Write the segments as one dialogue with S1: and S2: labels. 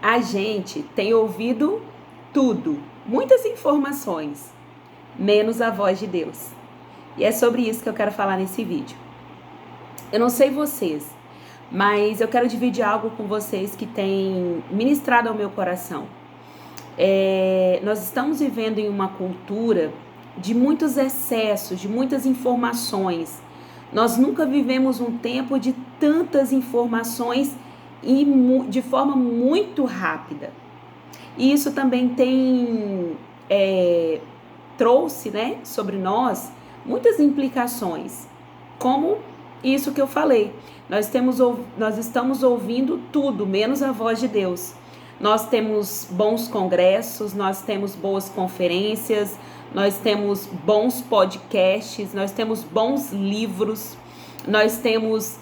S1: A gente tem ouvido tudo, muitas informações, menos a voz de Deus. E é sobre isso que eu quero falar nesse vídeo. Eu não sei vocês, mas eu quero dividir algo com vocês que tem ministrado ao meu coração. Nós estamos vivendo em uma cultura de muitos excessos, de muitas informações. Nós nunca vivemos um tempo de tantas informações e de forma muito rápida. E isso também trouxe, sobre nós muitas implicações, como isso que eu falei. Nós estamos ouvindo tudo, menos a voz de Deus. Nós temos bons congressos, nós temos boas conferências, nós temos bons podcasts, nós temos bons livros, nós temos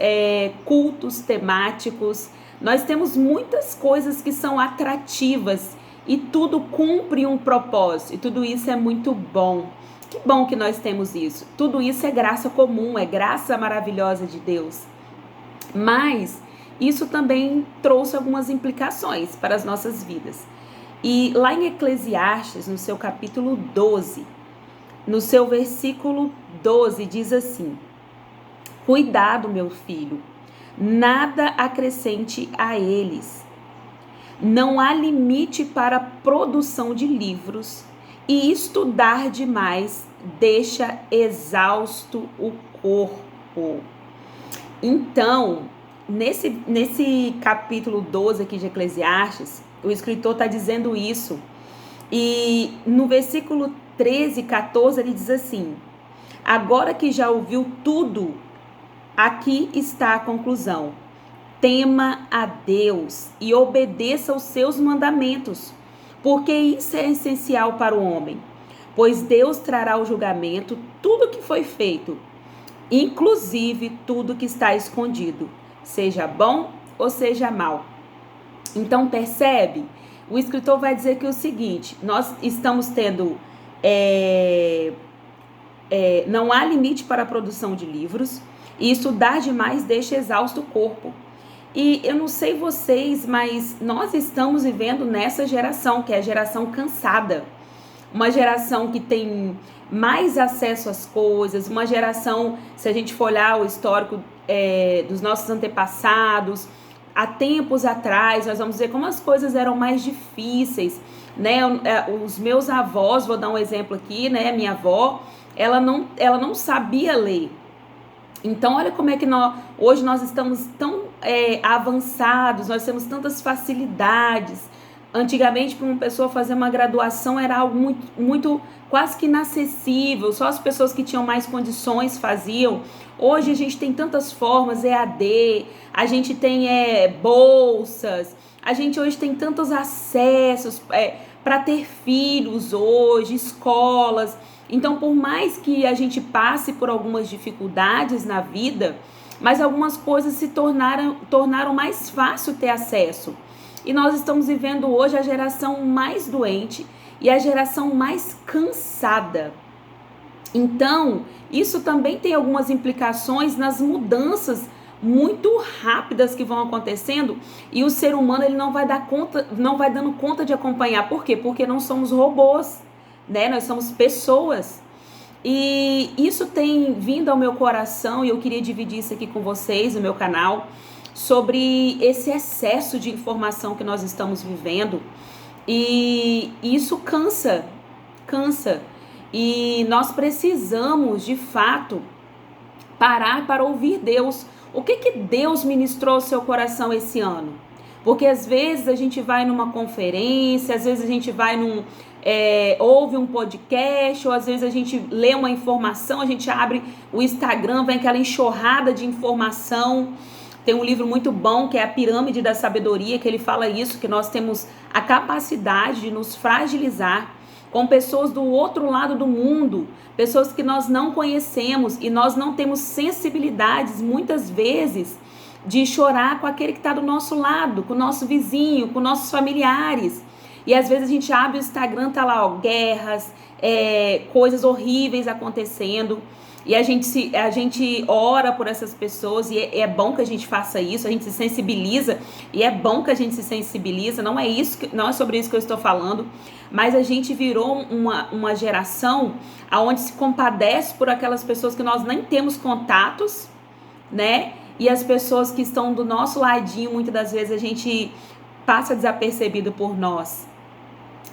S1: cultos temáticos, nós temos muitas coisas que são atrativas e tudo cumpre um propósito, e tudo isso é muito bom. Que bom que nós temos isso. Tudo isso é graça comum, é graça maravilhosa de Deus. Mas isso também trouxe algumas implicações para as nossas vidas. E lá em Eclesiastes, no seu capítulo 12, no seu versículo 12, diz assim: cuidado, meu filho, nada acrescente a eles. Não há limite para a produção de livros, e estudar demais deixa exausto o corpo. Então, nesse capítulo 12 aqui de Eclesiastes, o escritor está dizendo isso. E no versículo 13 e 14 ele diz assim: agora que já ouviu tudo, aqui está a conclusão. Tema a Deus e obedeça aos seus mandamentos, porque isso é essencial para o homem. Pois Deus trará ao julgamento tudo que foi feito, inclusive tudo que está escondido, seja bom ou seja mal. Então percebe? O escritor vai dizer que é o seguinte: nós estamos tendo, não há limite para a produção de livros, e estudar demais deixa exausto o corpo. E eu não sei vocês, mas nós estamos vivendo nessa geração, que é a geração cansada. Uma geração que tem mais acesso às coisas, uma geração, se a gente for olhar o histórico dos nossos antepassados, há tempos atrás, nós vamos ver como as coisas eram mais difíceis, né? Os meus avós, vou dar um exemplo aqui, né? Minha avó, ela não sabia ler. Então, olha como é que hoje nós estamos tão avançados, nós temos tantas facilidades. Antigamente, para uma pessoa fazer uma graduação era algo muito, muito quase que inacessível, só as pessoas que tinham mais condições faziam. Hoje a gente tem tantas formas, EAD, a gente tem bolsas, a gente hoje tem tantos acessos para ter filhos hoje, escolas. Então, por mais que a gente passe por algumas dificuldades na vida, mas algumas coisas se tornaram mais fácil ter acesso. E nós estamos vivendo hoje a geração mais doente e a geração mais cansada. Então, isso também tem algumas implicações nas mudanças muito rápidas que vão acontecendo, e o ser humano ele não vai dando conta de acompanhar. Por quê? Porque não somos robôs, né? Nós somos pessoas. E isso tem vindo ao meu coração e eu queria dividir isso aqui com vocês no meu canal, sobre esse excesso de informação que nós estamos vivendo. E isso cansa. E nós precisamos, de fato, parar para ouvir Deus. O que Deus ministrou ao seu coração esse ano? Porque às vezes a gente vai numa conferência, às vezes a gente vai ouve um podcast, ou às vezes a gente lê uma informação, a gente abre o Instagram, vem aquela enxurrada de informação. Tem um livro muito bom que é A Pirâmide da Sabedoria, que ele fala isso, que nós temos a capacidade de nos fragilizar com pessoas do outro lado do mundo, pessoas que nós não conhecemos, e nós não temos sensibilidades, muitas vezes, de chorar com aquele que está do nosso lado, com o nosso vizinho, com nossos familiares. E às vezes a gente abre o Instagram, tá lá, guerras, coisas horríveis acontecendo. E a gente ora por essas pessoas, e é bom que a gente faça isso, a gente se sensibiliza, e é bom que a gente se sensibiliza, não é sobre isso que eu estou falando, mas a gente virou uma geração onde se compadece por aquelas pessoas que nós nem temos contatos, né? E as pessoas que estão do nosso ladinho, muitas das vezes a gente passa desapercebido por nós.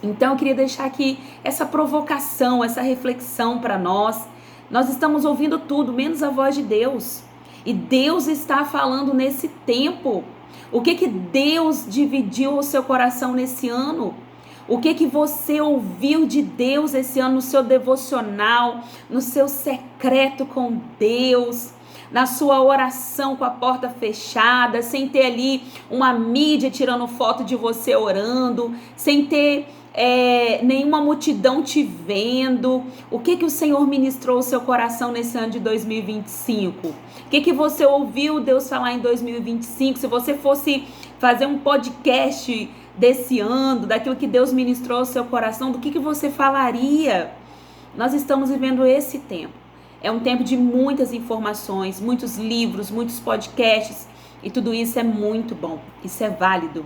S1: Então eu queria deixar aqui essa provocação, essa reflexão para nós. Nós estamos ouvindo tudo, menos a voz de Deus. E Deus está falando nesse tempo. O que Deus dividiu o seu coração nesse ano? O que você ouviu de Deus esse ano no seu devocional, no seu secreto com Deus, na sua oração com a porta fechada, sem ter ali uma mídia tirando foto de você orando, sem ter nenhuma multidão te vendo? O que o Senhor ministrou o seu coração nesse ano de 2025? O que você ouviu Deus falar em 2025? Se você fosse fazer um podcast desse ano, daquilo que Deus ministrou ao seu coração, do que você falaria? Nós estamos vivendo esse tempo. É um tempo de muitas informações, muitos livros, muitos podcasts, e tudo isso é muito bom, isso é válido.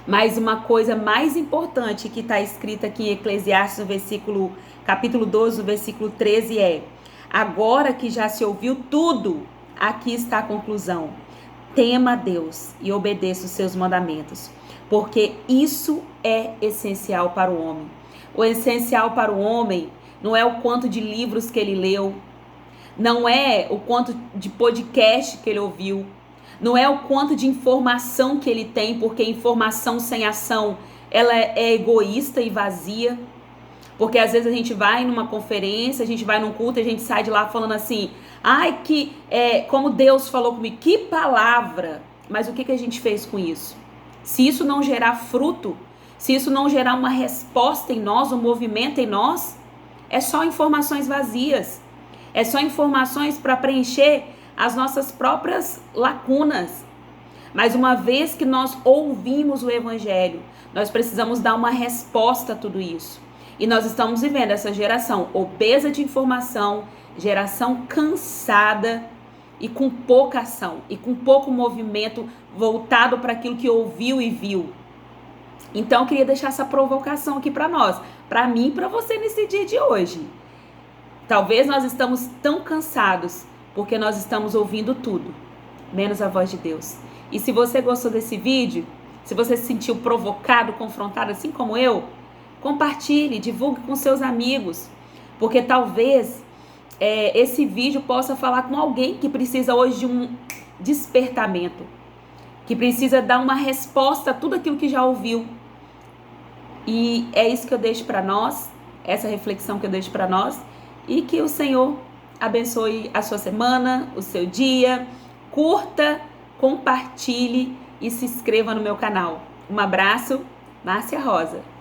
S1: Mas uma coisa mais importante que está escrita aqui em Eclesiastes, no capítulo 12, no versículo 13 é: agora que já se ouviu tudo, aqui está a conclusão. Tema a Deus e obedeça os seus mandamentos, porque isso é essencial para o homem. O essencial para o homem não é o quanto de livros que ele leu, não é o quanto de podcast que ele ouviu, não é o quanto de informação que ele tem, porque informação sem ação, ela é egoísta e vazia. Porque às vezes a gente vai numa conferência, a gente vai num culto, a gente sai de lá falando assim: ai, como Deus falou comigo, que palavra! Mas o que a gente fez com isso? Se isso não gerar fruto, se isso não gerar uma resposta em nós, um movimento em nós, é só informações vazias. É só informações para preencher as nossas próprias lacunas. Mas uma vez que nós ouvimos o Evangelho, nós precisamos dar uma resposta a tudo isso. E nós estamos vivendo essa geração obesa de informação, geração cansada e com pouca ação, e com pouco movimento voltado para aquilo que ouviu e viu. Então eu queria deixar essa provocação aqui para nós, para mim e para você nesse dia de hoje. Talvez nós estamos tão cansados porque nós estamos ouvindo tudo, menos a voz de Deus. E se você gostou desse vídeo, se você se sentiu provocado, confrontado, assim como eu, compartilhe, divulgue com seus amigos, porque talvez esse vídeo possa falar com alguém que precisa hoje de um despertamento, que precisa dar uma resposta a tudo aquilo que já ouviu. E é isso que eu deixo para nós, essa reflexão que eu deixo para nós, e que o Senhor abençoe a sua semana, o seu dia. Curta, compartilhe e se inscreva no meu canal. Um abraço, Márcia Rosa.